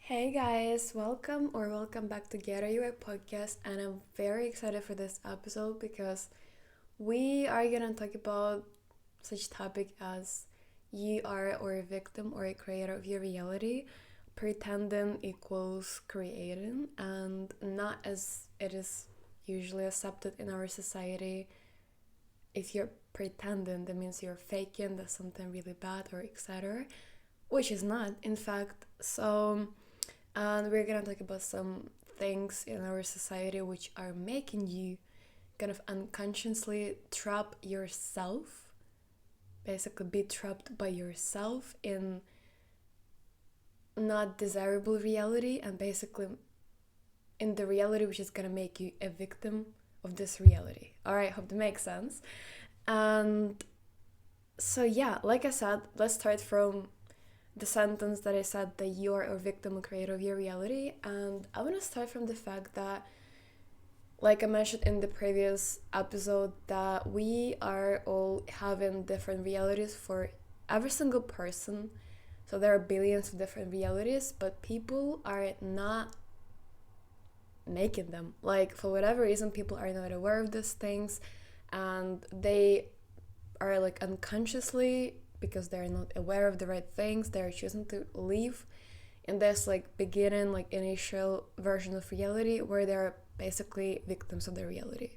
Hey guys, welcome back to Get Your Way podcast, and I'm very excited for this episode because we are gonna talk about such topic as you are or a victim or a creator of your reality. Pretending equals creating, and not as it is usually accepted in our society. If you're pretending, that means you're faking, that's something really bad or etc. Which is not, in fact. And we're gonna talk about some things in our society which are making you kind of unconsciously trap yourself, basically be trapped by yourself in not desirable reality, and basically in the reality which is gonna make you a victim of this reality. All right, hope that makes sense. And so yeah, like I said, let's start from the sentence that I said, that you are a victim or creator of your reality. And I want to start from the fact that, like I mentioned in the previous episode, that we are all having different realities for every single person. So there are billions of different realities, but people are not making them. Like, for whatever reason, people are not aware of these things, and they are like unconsciously, because they're not aware of the right things, they're choosing to live in this like beginning, like initial version of reality where they're basically victims of their reality,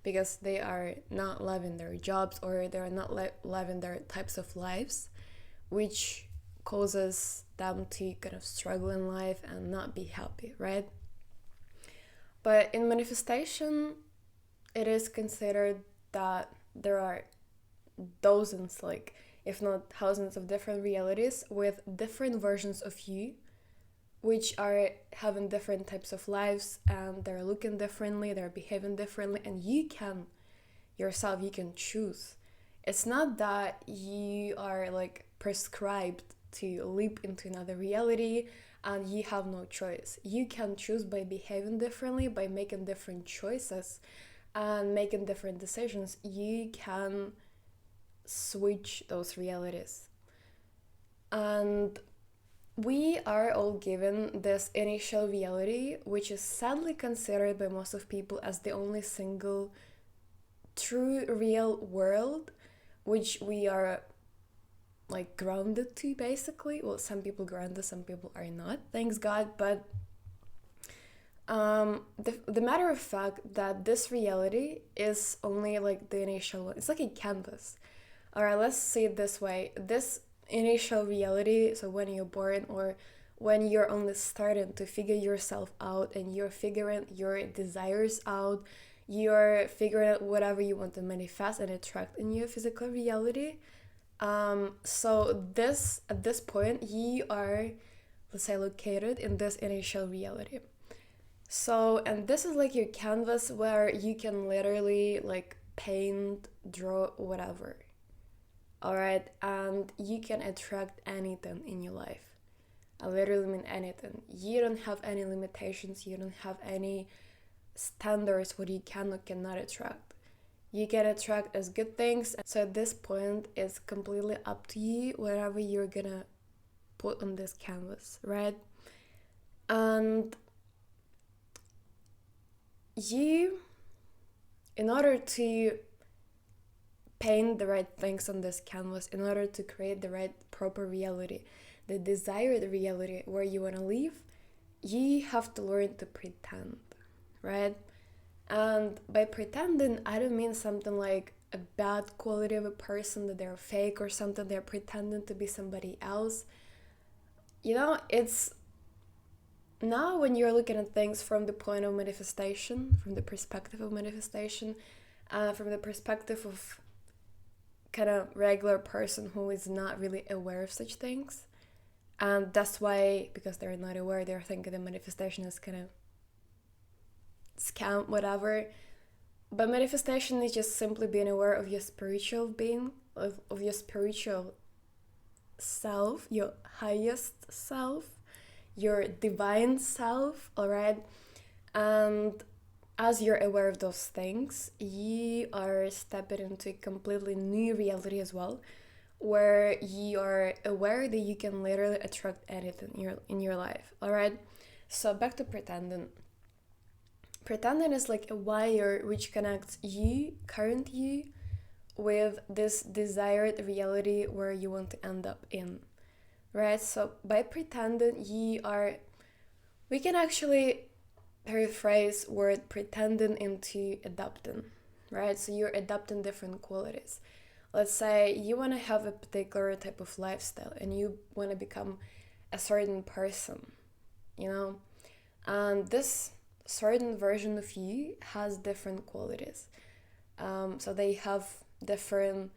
because they are not living their jobs, or they're not living their types of lives, which causes them to kind of struggle in life and not be happy, right? But in manifestation, it is considered that there are dozens, like if not thousands, of different realities with different versions of you, which are having different types of lives, and they're looking differently, they're behaving differently, and you can yourself, you can choose. It's not that you are like prescribed to leap into another reality and you have no choice. You can choose by behaving differently, by making different choices and making different decisions. You can switch those realities. And we are all given this initial reality, which is sadly considered by most of people as the only single true real world, which we are like grounded to, basically. Well, some people grounded, some people are not, thanks God. But the matter of fact that this reality is only like the initial one. It's like a canvas. All right, let's say it this way. This initial reality, so when you're born, or when you're only starting to figure yourself out and you're figuring your desires out, you're figuring out whatever you want to manifest and attract in your physical reality. So this, at this point, you are, let's say, located in this initial reality. So, and this is like your canvas where you can literally like paint, draw, whatever. All right, and you can attract anything in your life. I literally mean anything. You don't have any limitations, you don't have any standards what you can or cannot attract. You can attract as good things. So at this point, it's completely up to you whatever you're gonna put on this canvas, right? And you, in order to paint the right things on this canvas, in order to create the right proper reality, the desired reality where you want to live, you have to learn to pretend, right? And by pretending, I don't mean something like a bad quality of a person, that they're fake or something, they're pretending to be somebody else. You know, it's now when you're looking at things from the point of manifestation, from the perspective of manifestation, from the perspective of kind of regular person who is not really aware of such things. And that's why, because they're not aware, they're thinking the manifestation is kind of scam, whatever. But manifestation is just simply being aware of your spiritual being, of your spiritual self, your highest self, your divine self, all right? And as you're aware of those things, you are stepping into a completely new reality as well, where you are aware that you can literally attract anything in your life. All right, so back to pretending. Pretending is like a wire which connects you, current you, with this desired reality where you want to end up in, right? So by pretending, we can actually rephrase word pretending into adapting, right? So you're adapting different qualities. Let's say you want to have a particular type of lifestyle and you want to become a certain person, you know? And this certain version of you has different qualities. So they have different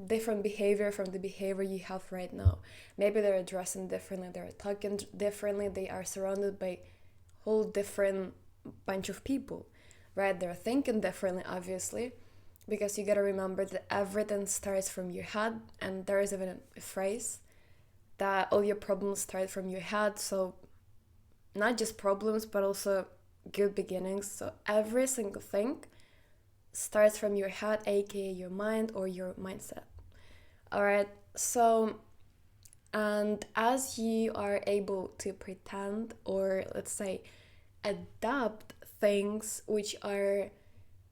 different behavior from the behavior you have right now. Maybe they're dressing differently, they're talking differently, they are surrounded by whole different bunch of people, right? They're thinking differently, obviously, because you gotta remember that everything starts from your head, and there is even a phrase that all your problems start from your head. So not just problems, but also good beginnings. So every single thing starts from your head, aka your mind or your mindset. All right, so and as you are able to pretend, or let's say adapt things which are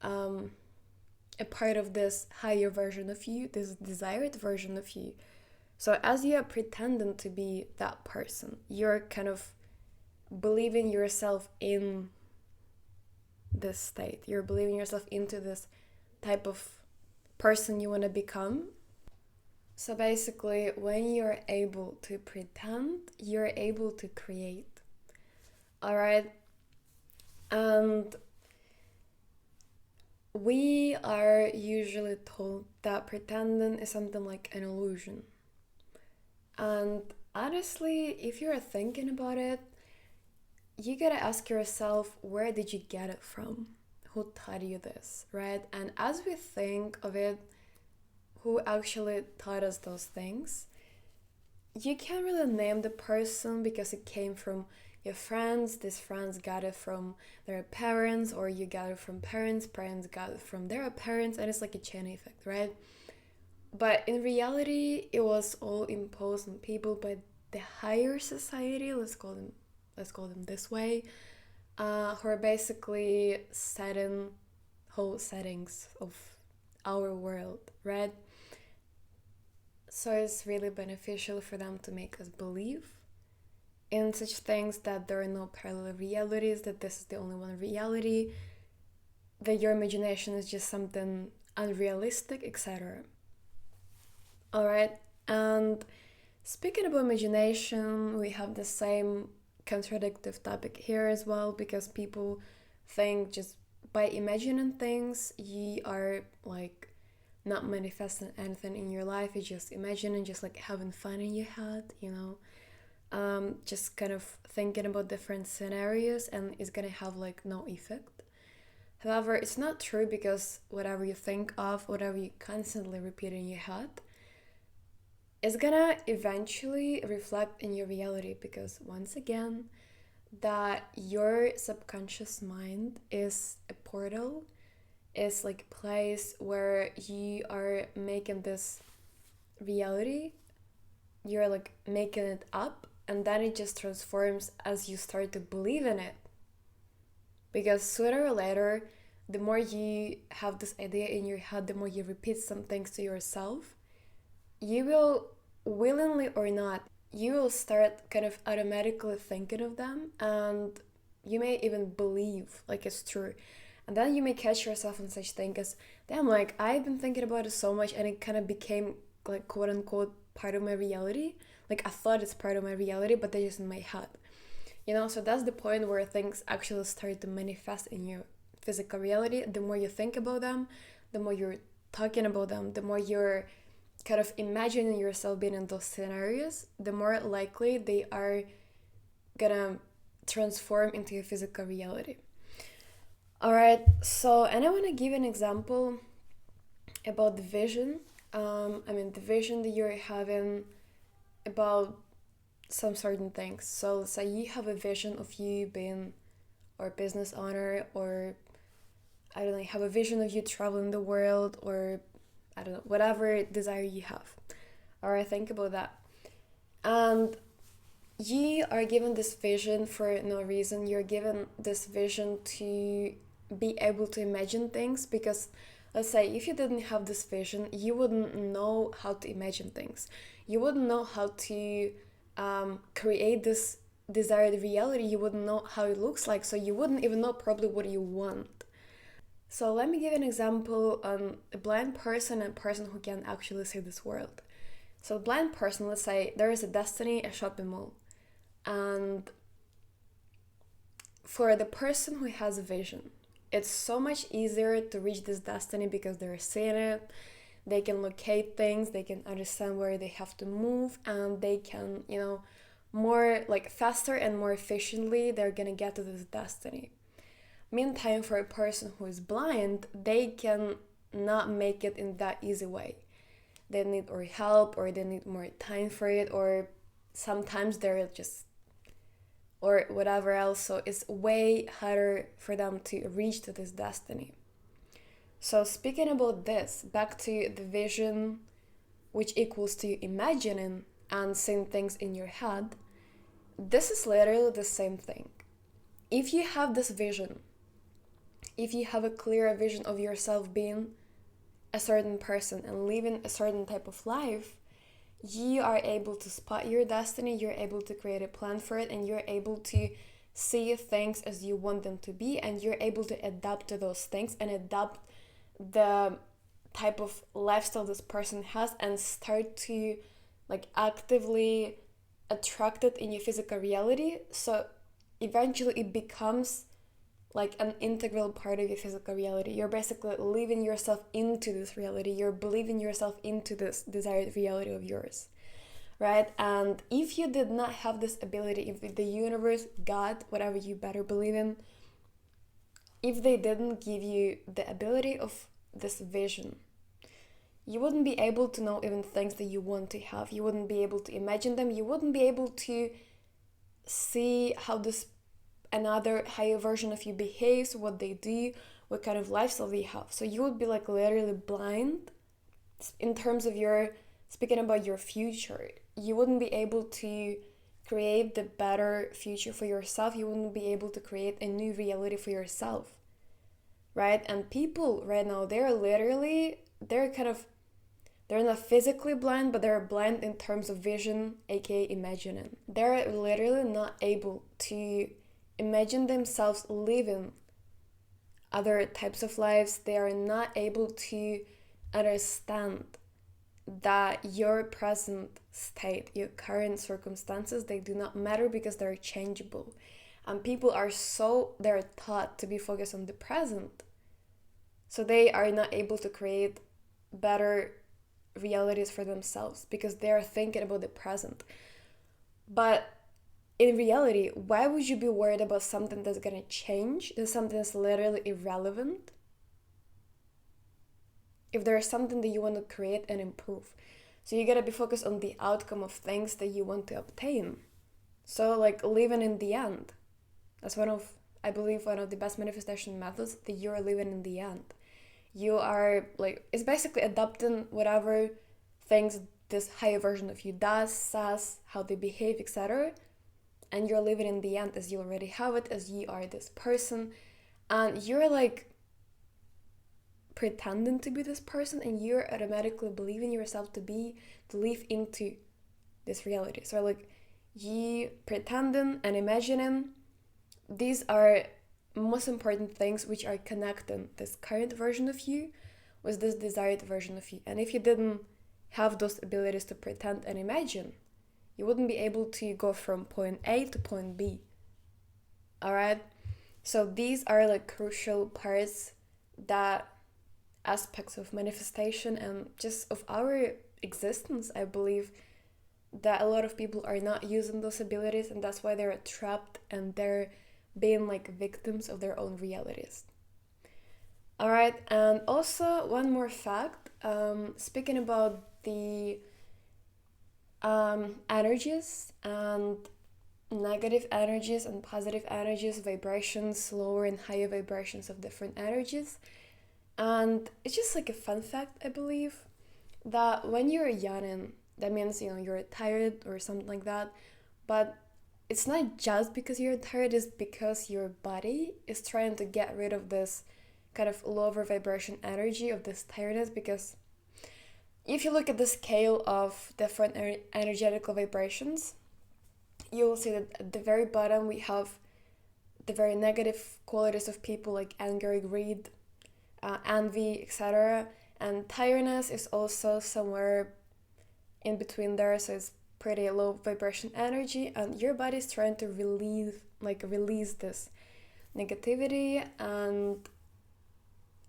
a part of this higher version of you, this desired version of you. So as you are pretending to be that person, you're kind of believing yourself in this state. You're believing yourself into this type of person you want to become. So basically, when you're able to pretend, you're able to create. All right? And we are usually told that pretending is something like an illusion. And honestly, if you're thinking about it, you gotta ask yourself, where did you get it from? Who taught you this, right? And as we think of it, who actually taught us those things, you can't really name the person because it came from your friends. These friends got it from their parents, or you got it from parents got it from their parents, and it's like a chain effect, right? But in reality, it was all imposed on people by the higher society, let's call them this way, who are basically setting whole settings of our world, right? So it's really beneficial for them to make us believe in such things, that there are no parallel realities, that this is the only one reality, that your imagination is just something unrealistic, etc. Alright, and speaking about imagination, we have the same contradictive topic here as well, because people think just by imagining things, you are like not manifesting anything in your life. You're just imagining, just like having fun in your head, just kind of thinking about different scenarios, and it's gonna have like no effect. However, it's not true, because whatever you think of, whatever you constantly repeat in your head, is gonna eventually reflect in your reality, because once again, that your subconscious mind is a portal, is like a place where you are making this reality, you're like making it up, and then it just transforms as you start to believe in it. Because sooner or later, the more you have this idea in your head, the more you repeat some things to yourself, you will, willingly or not, you will start kind of automatically thinking of them, and you may even believe like it's true. And then you may catch yourself in such thing as, damn, like I've been thinking about it so much, and it kind of became like quote unquote part of my reality. Like I thought it's part of my reality, but they're just in my head. So that's the point where things actually start to manifest in your physical reality. The more you think about them, the more you're talking about them, the more you're kind of imagining yourself being in those scenarios, the more likely they are gonna transform into a physical reality. All right, so, and I want to give an example about the vision. The vision that you're having about some certain things. So let's say you have a vision of you being or business owner, or I don't know, have a vision of you traveling the world, or I don't know, whatever desire you have. All right, think about that. And you are given this vision for no reason. You're given this vision to be able to imagine things because, let's say, if you didn't have this vision, you wouldn't know how to imagine things. You wouldn't know how to create this desired reality. You wouldn't know how it looks like, so you wouldn't even know probably what you want. So let me give an example on a blind person and a person who can actually see this world. So a blind person, let's say there is a Destiny, a shopping mall. And for the person who has a vision, it's so much easier to reach this destiny because they're seeing it. They can locate things, they can understand where they have to move, and they can, more like faster and more efficiently, they're gonna get to this destiny. Meantime, for a person who is blind, they can not make it in that easy way. They need more help, or they need more time for it, or sometimes they're just, or whatever else. So it's way harder for them to reach to this destiny. So speaking about this, back to the vision, which equals to imagining and seeing things in your head, this is literally the same thing. If you have this vision, if you have a clear vision of yourself being a certain person and living a certain type of life, you are able to spot your destiny, you're able to create a plan for it, and you're able to see things as you want them to be, and you're able to adapt to those things and adapt the type of lifestyle this person has and start to actively attract it in your physical reality. So eventually it becomes like an integral part of your physical reality. You're basically living yourself into this reality. You're believing yourself into this desired reality of yours, right? And if you did not have this ability, if the universe, God, whatever you better believe in, if they didn't give you the ability of this vision, you wouldn't be able to know even things that you want to have. You wouldn't be able to imagine them. You wouldn't be able to see how this another higher version of you behaves, what they do, what kind of lifestyle they have. So you would be literally blind in terms of your speaking about your future. You wouldn't be able to create the better future for yourself. You wouldn't be able to create a new reality for yourself, right? And people right now, they're not physically blind, but they're blind in terms of vision, aka imagining. They're literally not able to imagine themselves living other types of lives. They are not able to understand that your present state, your current circumstances, they do not matter because they're changeable. And people they're taught to be focused on the present. So they are not able to create better realities for themselves because they are thinking about the present. But in reality, why would you be worried about something that's gonna change, that's something that's literally irrelevant, if there's something that you want to create and improve? So you gotta be focused on the outcome of things that you want to obtain. So living in the end, that's I believe one of the best manifestation methods, that you're living in the end. You are it's basically adopting whatever things this higher version of you does, says, how they behave, etc. And you're living in the end as you already have it, as you are this person, and you're pretending to be this person, and you're automatically believing yourself to live into this reality. So you pretending and imagining, these are most important things which are connecting this current version of you with this desired version of you. And if you didn't have those abilities to pretend and imagine, you wouldn't be able to go from point A to point B. All right? So these are crucial parts, that aspects of manifestation and just of our existence. I believe that a lot of people are not using those abilities, and that's why they're trapped and they're being victims of their own realities. All right, and also one more fact, speaking about the energies and negative energies and positive energies, vibrations, lower and higher vibrations of different energies. And it's just like a fun fact, I believe, that when you're yawning, that means, you're tired or something like that. But it's not just because you're tired, it's because your body is trying to get rid of this kind of lower vibration energy of this tiredness. Because if you look at the scale of different energetical vibrations, you will see that at the very bottom we have the very negative qualities of people like anger, greed, envy, etc. And tiredness is also somewhere in between there, so it's pretty low vibration energy, and your body is trying to release this negativity, and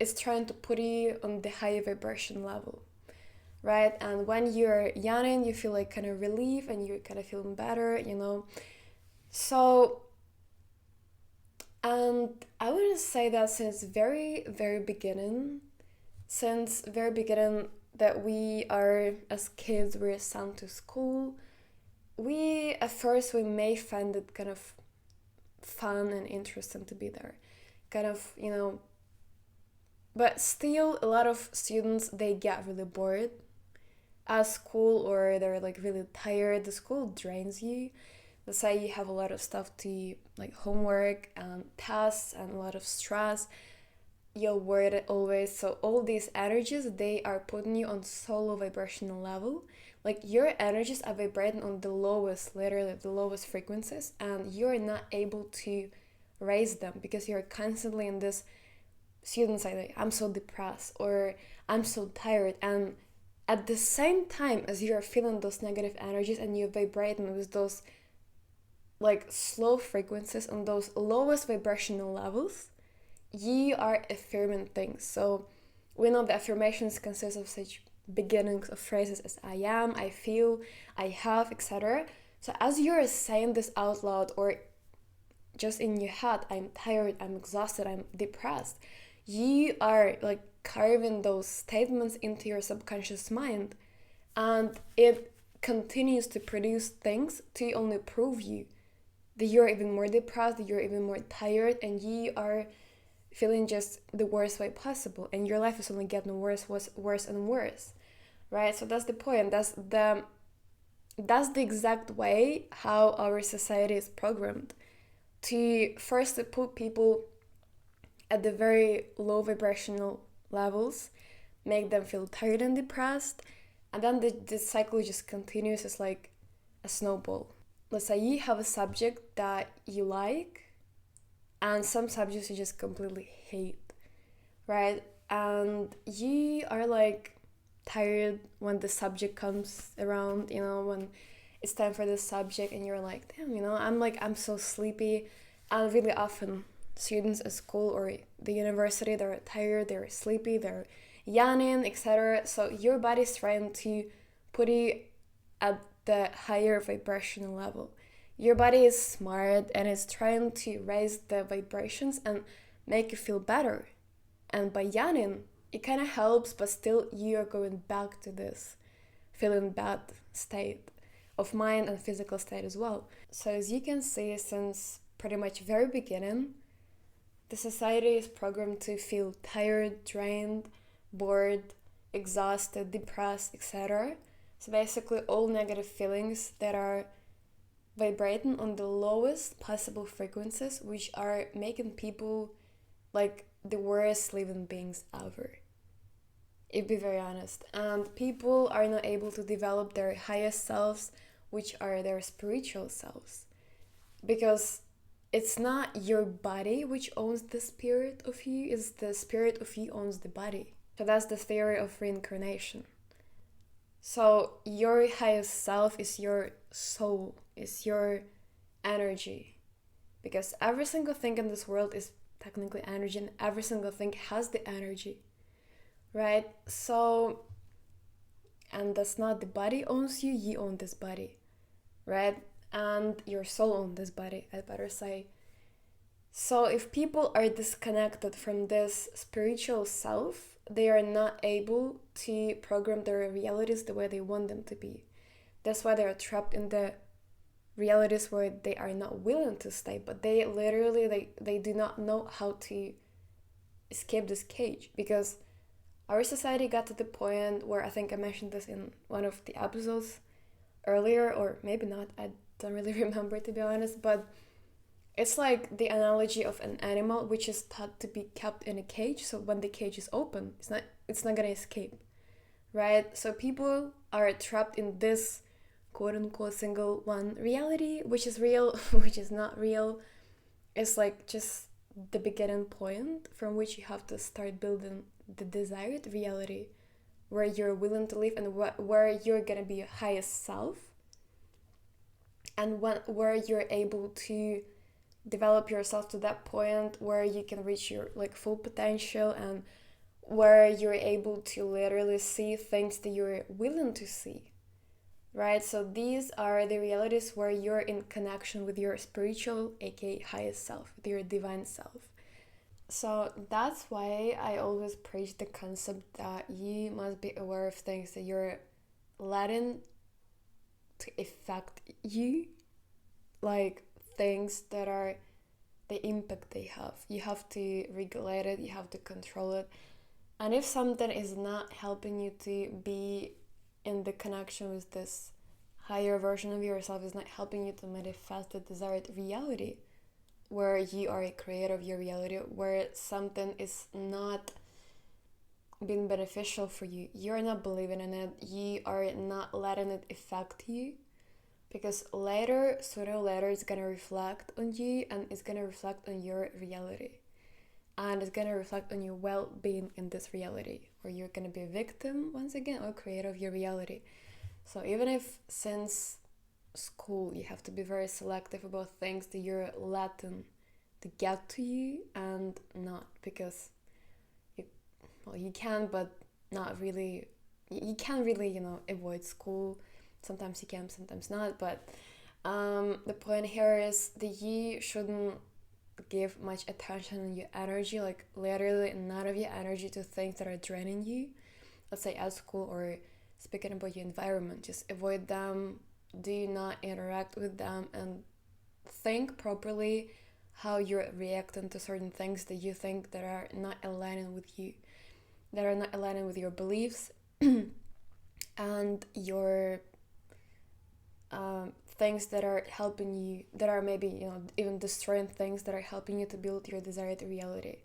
it's trying to put you on the higher vibration level, right? And when you're yawning, you feel like kind of relief and you're kind of feeling better. So, and I would say that since very very beginning that we are, as kids, we're sent to school, we at first we may find it kind of fun and interesting to be there, kind of, but still a lot of students, they get really bored at school, or they're like really tired. The school drains you. Let's say you have a lot of stuff to, like, homework and tests and a lot of stress, you're worried always, so all these energies, they are putting you on so low vibrational level. Like, your energies are vibrating on the lowest, literally the lowest frequencies, and you're not able to raise them because you're constantly in this student side, like, I'm so depressed or I'm so tired. And at the same time as you're feeling those negative energies and you're vibrating with those like slow frequencies on those lowest vibrational levels, you are affirming things. So we know the affirmations consist of such beginnings of phrases as I am, I feel, I have, etc. So as you're saying this out loud, or just in your head, I'm tired, I'm exhausted, I'm depressed, you are like carving those statements into your subconscious mind, and it continues to produce things to only prove you that you're even more depressed, that you're even more tired, and you are feeling just the worst way possible, and your life is only getting worse and worse, right? So that's the point. That's the exact way how our society is programmed, to first to put people at the very low vibrational levels, make them feel tired and depressed, and then the cycle just continues. It's like a snowball. Let's say you have a subject that you like, and some subjects you just completely hate, right? And you are like tired when the subject comes around, when it's time for this subject, and you're like, damn, I'm so sleepy. And really often students at school or the university, they're tired, they're sleepy, they're yawning, etc. So your body's trying to put you at the higher vibrational level. Your body is smart and it's trying to raise the vibrations and make you feel better. And by yawning, it kind of helps, but still you are going back to this feeling bad state of mind and physical state as well. So as you can see, since pretty much very beginning, the society is programmed to feel tired, drained, bored, exhausted, depressed, etc. So basically all negative feelings that are vibrating on the lowest possible frequencies, which are making people like the worst living beings ever. If be very honest. And people are not able to develop their highest selves, which are their spiritual selves. Because it's not your body which owns the spirit of you, it's the spirit of you owns the body. So that's the theory of reincarnation. So your highest self is your soul, is your energy. Because every single thing in this world is technically energy, and every single thing has the energy, right? So, and that's not the body owns you, you own this body, right? And your soul owns this body, I better say. So if people are disconnected from this spiritual self, they are not able to program their realities the way they want them to be. That's why they are trapped in the realities where they are not willing to stay, but they literally, they do not know how to escape this cage, because our society got to the point where, I think I mentioned this in one of the episodes earlier, or maybe not, I don't really remember, to be honest, but it's like the analogy of an animal which is thought to be kept in a cage, so when the cage is open, it's not gonna escape, right? So people are trapped in this quote unquote single one reality, which is real, which is not real. It's like just the beginning point from which you have to start building the desired reality, where you're willing to live and where you're gonna be your highest self, and where you're able to develop yourself to that point where you can reach your like full potential, and where you're able to literally see things that you're willing to see, right? So these are the realities where you're in connection with your spiritual, aka highest self, with your divine self. So that's why I always preach the concept that you must be aware of things that you're letting to affect you, like things that are the impact they have. You have to regulate it, you have to control it. And if something is not helping you to be in the connection with this higher version of yourself, is not helping you to manifest the desired reality, where you are a creator of your reality, where something is not being beneficial for you, you're not believing in it, you are not letting it affect you, because later, sooner or later, it's gonna reflect on you, and it's gonna reflect on your reality, and it's gonna reflect on your well-being in this reality, where you're gonna be a victim once again or creator of your reality. So even if since school you have to be very selective about things that you're letting to get to you and not, because you can, but not really. You can't really, avoid school. Sometimes you can, sometimes not. But the point here is that you shouldn't give much attention on your energy, like literally none of your energy, to things that are draining you. Let's say at school, or speaking about your environment, just avoid them. Do not interact with them, and think properly how you're reacting to certain things that you think that are not aligning with you, that are not aligning with your beliefs and your things that are helping you, that are maybe, even destroying things that are helping you to build your desired reality,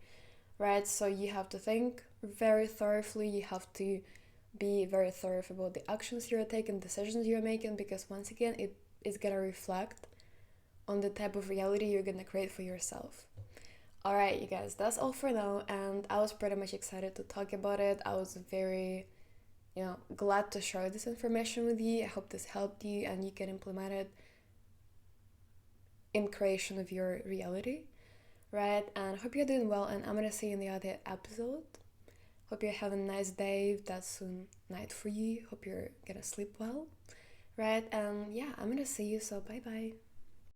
right? So you have to think very thoroughly, you have to be very thorough about the actions you're taking, decisions you're making, because once again, it is going to reflect on the type of reality you're going to create for yourself. Alright, you guys, that's all for now, and I was pretty much excited to talk about it. I was very, glad to share this information with you. I hope this helped you and you can implement it in creation of your reality, right? And hope you're doing well, and I'm gonna see you in the other episode. Hope you're having a nice day, if that's soon night for you. Hope you're gonna sleep well, right? And yeah, I'm gonna see you, so bye bye.